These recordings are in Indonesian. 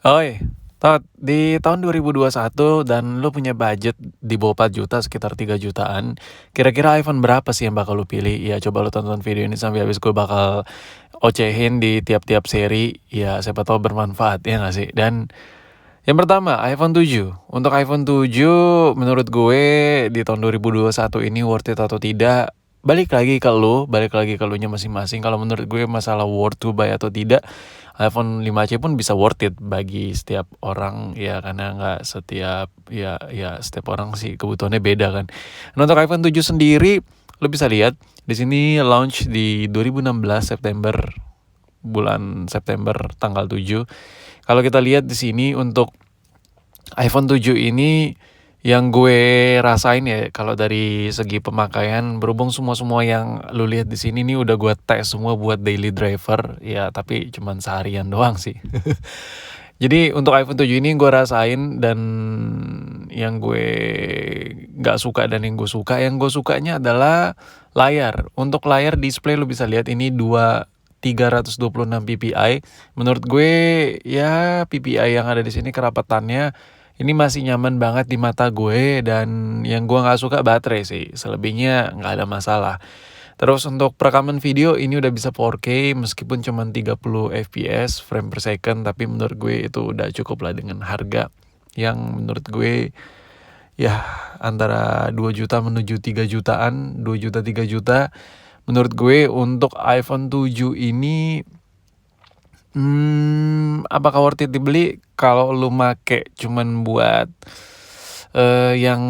Oi, Tot, di tahun 2021 dan lu punya budget di bawah 4 juta, sekitar 3 jutaan, kira-kira iPhone berapa sih yang bakal lu pilih? Ya coba lu tonton video ini sampai habis, gue bakal ocehin di tiap-tiap seri, ya siapa tahu bermanfaat, ya nggak sih? Dan yang pertama, iPhone 7. Untuk iPhone 7, menurut gue di tahun 2021 ini worth it atau tidak, balik lagi ke lu nya masing-masing. Kalau menurut gue masalah worth to buy atau tidak, iPhone 5C pun bisa worth it bagi setiap orang ya, karena nggak setiap setiap orang sih kebutuhannya beda kan. Nah, untuk iPhone 7 sendiri, lu bisa lihat di sini launch di 2016 September, bulan September tanggal 7. Kalau kita lihat di sini untuk iPhone 7 ini, yang gue rasain ya kalau dari segi pemakaian, berhubung semua yang lu lihat di sini nih udah gue tes semua buat daily driver ya, tapi cuman seharian doang sih. Jadi untuk iPhone 7 ini gue rasain, dan yang gue nggak suka dan yang gue sukanya adalah layar. Untuk layar display lu bisa lihat ini 326 ppi. Menurut gue ya ppi yang ada di sini kerapatannya ini masih nyaman banget di mata gue, dan yang gue nggak suka baterai sih. Selebihnya nggak ada masalah. Terus untuk perekaman video ini udah bisa 4K meskipun cuma 30 fps frame per second, tapi menurut gue itu udah cukup lah dengan harga yang menurut gue ya antara 2 juta menuju 3 jutaan, 2 juta 3 juta. Menurut gue untuk iPhone 7 ini apakah worth it dibeli kalau lu make cuman buat yang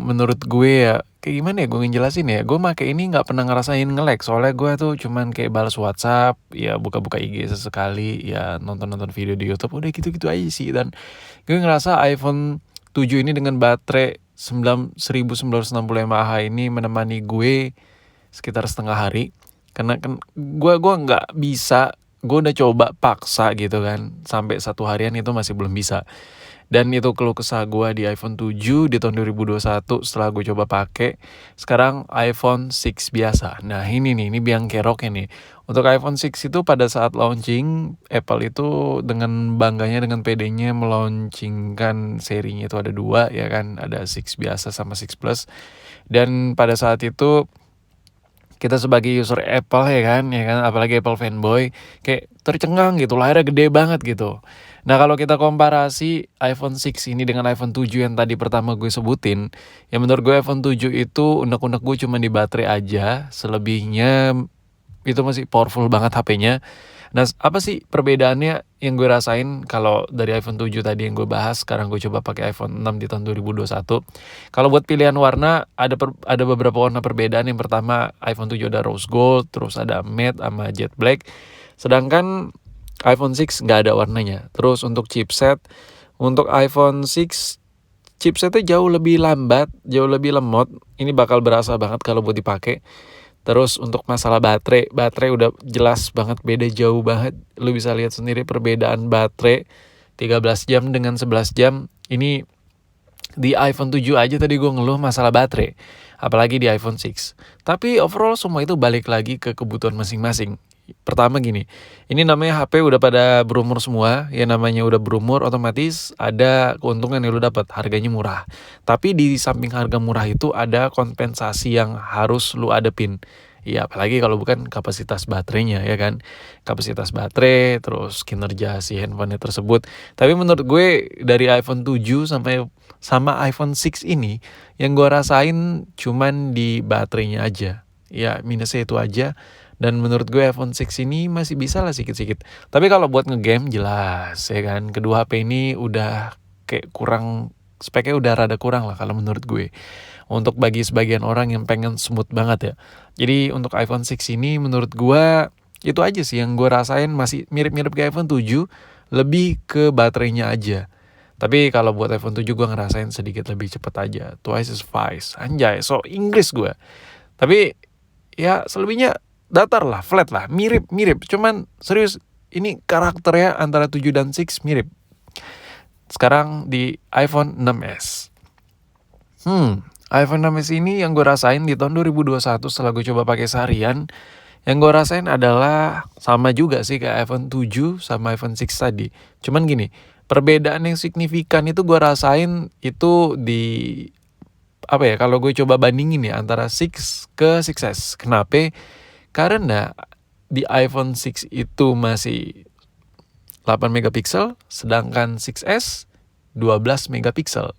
menurut gue ya kayak gimana ya gue ngejelasin ya, gue make ini nggak pernah ngerasain nge-lag, soalnya gue tuh cuman kayak balas WhatsApp, ya buka-buka IG sesekali, ya nonton-nonton video di YouTube, udah gitu-gitu aja sih. Dan gue ngerasa iPhone 7 ini dengan baterai 1965 mAh ini menemani gue sekitar setengah hari, karena kan gue nggak bisa, gue udah coba paksa gitu kan sampai 1 harian itu masih belum bisa. Dan itu keluh kesah gue di iPhone 7 di tahun 2021 setelah gue coba pakai. Sekarang iPhone 6 biasa. Nah ini nih, ini biang keroknya nih. Untuk iPhone 6 itu pada saat launching, Apple itu dengan bangganya, dengan pedenya meluncingkan serinya itu ada 2 ya kan. Ada 6 biasa sama 6 Plus. Dan pada saat itu kita sebagai user Apple ya kan, apalagi Apple fanboy, kayak tercengang gitu, layarnya gede banget gitu. Nah kalau kita komparasi iPhone 6 ini dengan iPhone 7 yang tadi pertama gue sebutin, ya menurut gue iPhone 7 itu unek-unek gue cuma di baterai aja, selebihnya itu masih powerful banget HP-nya. Nah, apa sih perbedaannya yang gue rasain kalau dari iPhone 7 tadi yang gue bahas, sekarang gue coba pakai iPhone 6 di tahun 2021. Kalau buat pilihan warna, ada beberapa warna perbedaan. Yang pertama, iPhone 7 ada rose gold, terus ada matte sama jet black. Sedangkan iPhone 6 nggak ada warnanya. Terus untuk chipset, untuk iPhone 6 chipsetnya jauh lebih lambat, jauh lebih lemot. Ini bakal berasa banget kalau buat dipakai. Terus untuk masalah baterai udah jelas banget beda jauh banget. Lu bisa lihat sendiri perbedaan baterai 13 jam dengan 11 jam. Ini di iPhone 7 aja tadi gue ngeluh masalah baterai, apalagi di iPhone 6. Tapi overall semua itu balik lagi ke kebutuhan masing-masing. Pertama gini, ini namanya HP udah pada berumur semua, ya namanya udah berumur otomatis ada keuntungan yang lu dapat, harganya murah. Tapi di samping harga murah itu ada kompensasi yang harus lu adepin. Ya apalagi kalau bukan kapasitas baterainya ya kan. Kapasitas baterai, terus kinerja si handphone tersebut. Tapi menurut gue dari iPhone 7 sama iPhone 6 ini, yang gue rasain cuman di baterainya aja. Ya minusnya itu aja. Dan menurut gue iPhone 6 ini masih bisa lah sikit-sikit. Tapi kalau buat ngegame jelas ya kan. Kedua HP ini udah kayak kurang, speknya udah rada kurang lah kalau menurut gue. Untuk bagi sebagian orang yang pengen smooth banget ya. Jadi untuk iPhone 6 ini menurut gue itu aja sih yang gue rasain, masih mirip-mirip kayak iPhone 7. Lebih ke baterainya aja. Tapi kalau buat iPhone 7 gue ngerasain sedikit lebih cepet aja. Twice as fast. Anjay, so Inggris gue. Tapi ya selebihnya datar lah, flat lah, mirip. Cuman serius, ini karakternya antara 7 dan 6 mirip. Sekarang di iPhone 6s. iPhone 6s ini yang gue rasain di tahun 2021 setelah gue coba pakai seharian, Yang gue rasain adalah sama juga sih kayak iPhone 7 sama iPhone 6 tadi. Cuman gini, perbedaan yang signifikan itu gue rasain itu di apa ya, kalau gue coba bandingin ya antara 6 ke 6S. Kenapa? Karena di iPhone 6 itu masih 8 megapiksel, sedangkan 6S 12 megapiksel.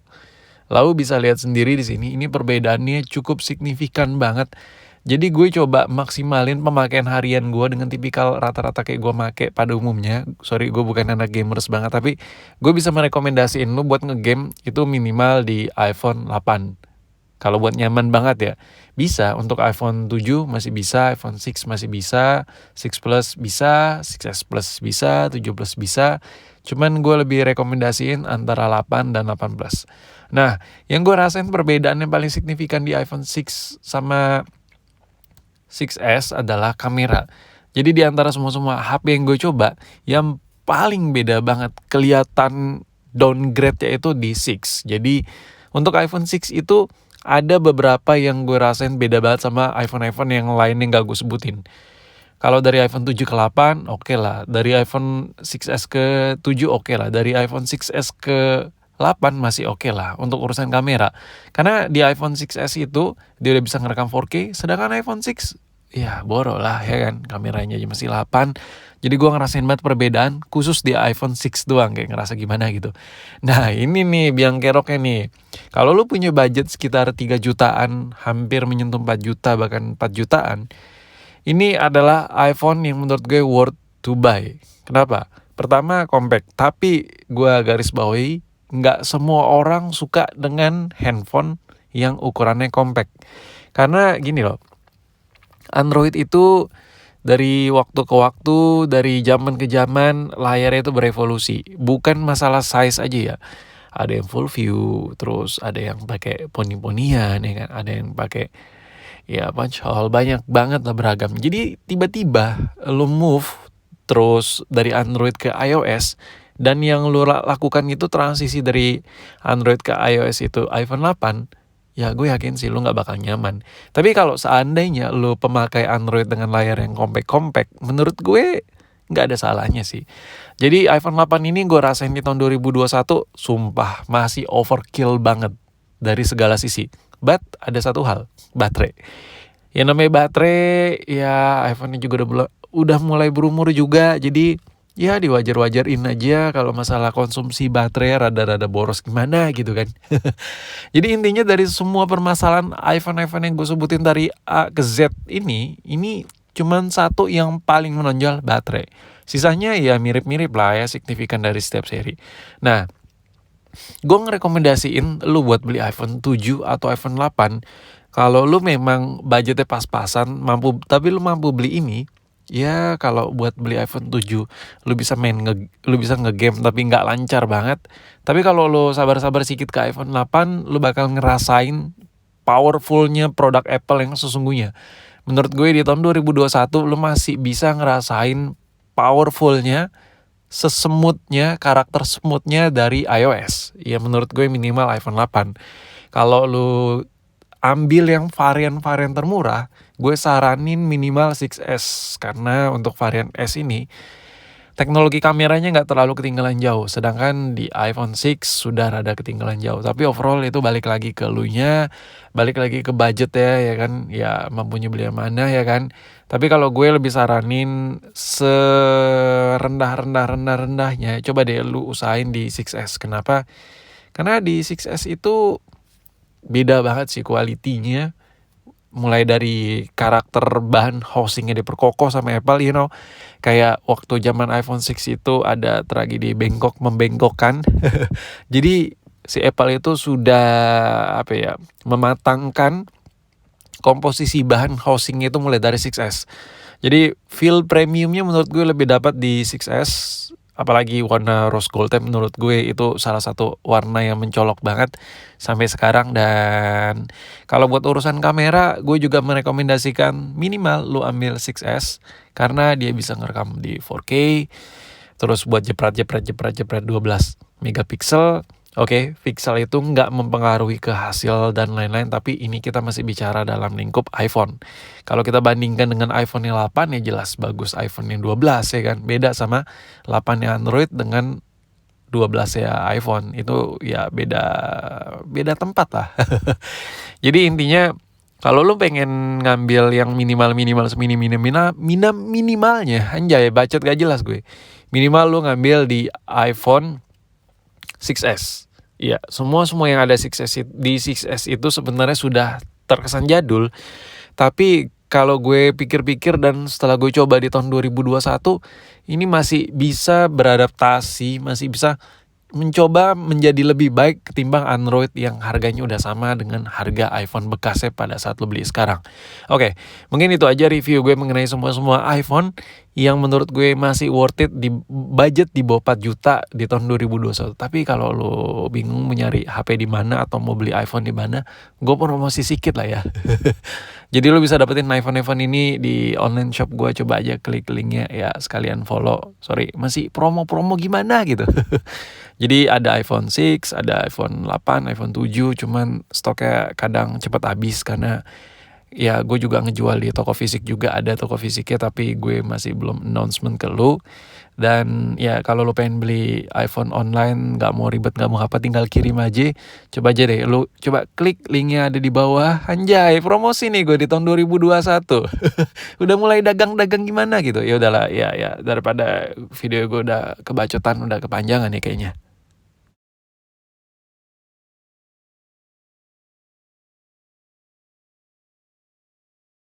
Lalu bisa lihat sendiri di sini, ini perbedaannya cukup signifikan banget. Jadi gue coba maksimalin pemakaian harian gue dengan tipikal rata-rata kayak gue make pada umumnya. Sorry, gue bukan anak gamers banget, tapi gue bisa merekomendasiin lu buat ngegame itu minimal di iPhone 8. Kalau buat nyaman banget ya, bisa. Untuk iPhone 7 masih bisa, iPhone 6 masih bisa, 6 Plus bisa, 6S Plus bisa, 7 Plus bisa. Cuman gue lebih rekomendasiin antara 8 dan 8 Plus. Nah, yang gue rasain perbedaan yang paling signifikan di iPhone 6 sama 6S adalah kamera. Jadi di antara semua HP yang gue coba, yang paling beda banget kelihatan downgrade-nya itu di 6. Jadi untuk iPhone 6 itu ada beberapa yang gue rasain beda banget sama iPhone yang lain yang gak gue sebutin. Kalau dari iPhone 7 ke 8, oke lah. Dari iPhone 6S ke 7, oke lah. Dari iPhone 6S ke 8 masih oke lah untuk urusan kamera. Karena di iPhone 6S itu dia udah bisa ngerekam 4K, sedangkan iPhone 6 ya borok lah ya kan, kameranya aja masih 8. Jadi gue ngerasain banget perbedaan khusus di iPhone 6 doang, kayak ngerasa gimana gitu. Nah ini nih biang keroknya nih. Kalau lu punya budget sekitar 3 jutaan, hampir menyentuh 4 juta bahkan 4 jutaan, ini adalah iPhone yang menurut gue worth to buy. Kenapa? Pertama compact, tapi gue garis bawahi nggak semua orang suka dengan handphone yang ukurannya compact. Karena gini loh, Android itu dari waktu ke waktu, dari zaman ke zaman, layarnya itu berevolusi. Bukan masalah size aja ya. Ada yang full view, terus ada yang pakai poni-ponian, ya kan? Ada yang pakai ya punch hole, banyak banget lah beragam. Jadi tiba-tiba lo move terus dari Android ke iOS, dan yang lo lakukan itu transisi dari Android ke iOS itu iPhone 8, ya gue yakin sih lo gak bakal nyaman. Tapi kalau seandainya lo pemakai Android dengan layar yang compact, menurut gue gak ada salahnya sih. Jadi iPhone 8 ini gue rasain di tahun 2021, sumpah masih overkill banget dari segala sisi. But ada satu hal, baterai. Yang namanya baterai, ya iPhone-nya juga udah mulai berumur juga, jadi ya diwajar-wajarin aja kalau masalah konsumsi baterai rada-rada boros gimana gitu kan. Jadi intinya dari semua permasalahan iPhone yang gue sebutin dari A ke Z ini cuman satu yang paling menonjol, baterai. Sisanya ya mirip-mirip lah ya, signifikan dari setiap seri. Nah, gue ngerekomendasiin lu buat beli iPhone 7 atau iPhone 8 kalau lu memang budgetnya pas-pasan, tapi lu mampu beli ini. Ya kalau buat beli iPhone 7 lu bisa lu bisa ngegame tapi nggak lancar banget. Tapi kalau lu sabar-sabar sedikit ke iPhone 8, lu bakal ngerasain powerfulnya produk Apple yang sesungguhnya. Menurut gue di tahun 2021 lu masih bisa ngerasain powerfulnya, sesmoothnya, karakter smoothnya dari iOS. Ya menurut gue minimal iPhone 8. Kalau lu ambil yang varian-varian termurah, gue saranin minimal 6S. Karena untuk varian S ini, teknologi kameranya gak terlalu ketinggalan jauh. Sedangkan di iPhone 6 sudah rada ketinggalan jauh. Tapi overall itu balik lagi ke elunya, balik lagi ke budget ya kan. Ya mampunya beli yang mana ya kan. Tapi kalau gue lebih saranin serendah-rendahnya, coba deh lu usahain di 6S. Kenapa? Karena di 6S itu beda banget sih kualitinya. Mulai dari karakter bahan housingnya diperkokoh sama Apple, kayak waktu zaman iPhone 6 itu ada tragedi membengkokkan. Jadi si Apple itu sudah mematangkan komposisi bahan housingnya itu mulai dari 6S. Jadi feel premiumnya menurut gue lebih dapat di 6S. Apalagi warna rose gold, menurut gue itu salah satu warna yang mencolok banget sampai sekarang. Dan kalau buat urusan kamera, gue juga merekomendasikan minimal lu ambil 6S karena dia bisa ngerekam di 4K. Terus buat jepret 12 megapiksel, Oke, Pixel itu nggak mempengaruhi ke hasil dan lain-lain, tapi ini kita masih bicara dalam lingkup iPhone. Kalau kita bandingkan dengan iPhone yang 8 ya jelas bagus iPhone yang 12 ya kan. Beda sama 8 yang Android dengan 12 ya iPhone. Itu ya beda tempat lah. Jadi intinya kalau lu pengen ngambil yang minimal minimalnya, anjay bacot gak jelas gue. Minimal lu ngambil di iPhone 6s. Iya, semua yang ada 6s di 6s itu sebenarnya sudah terkesan jadul. Tapi kalau gue pikir-pikir dan setelah gue coba di tahun 2021, ini masih bisa beradaptasi, masih bisa mencoba menjadi lebih baik ketimbang Android yang harganya udah sama dengan harga iPhone bekasnya pada saat lo beli sekarang. Oke, mungkin itu aja review gue mengenai semua iPhone yang menurut gue masih worth it di budget di bawah 4 juta di tahun 2021. Tapi kalau lo bingung mau nyari HP di mana atau mau beli iPhone di mana, gue promosi sedikit lah ya. Jadi lo bisa dapetin iPhone ini di online shop gue, coba aja klik linknya ya, sekalian follow. Sorry, masih promo-promo gimana gitu. Jadi ada iPhone 6, ada iPhone 8, iPhone 7, cuman stoknya kadang cepat habis karena ya gue juga ngejual di toko fisik juga, ada toko fisiknya tapi gue masih belum announcement ke lu. Dan ya kalau lu pengen beli iPhone online gak mau ribet, gak mau apa, tinggal kirim aja. Coba aja deh lu coba klik linknya ada di bawah. Anjay, promosi nih gue di tahun 2021. Udah mulai dagang-dagang gimana gitu. Ya udahlah, ya daripada video gue udah kebacotan, udah kepanjangan nih kayaknya.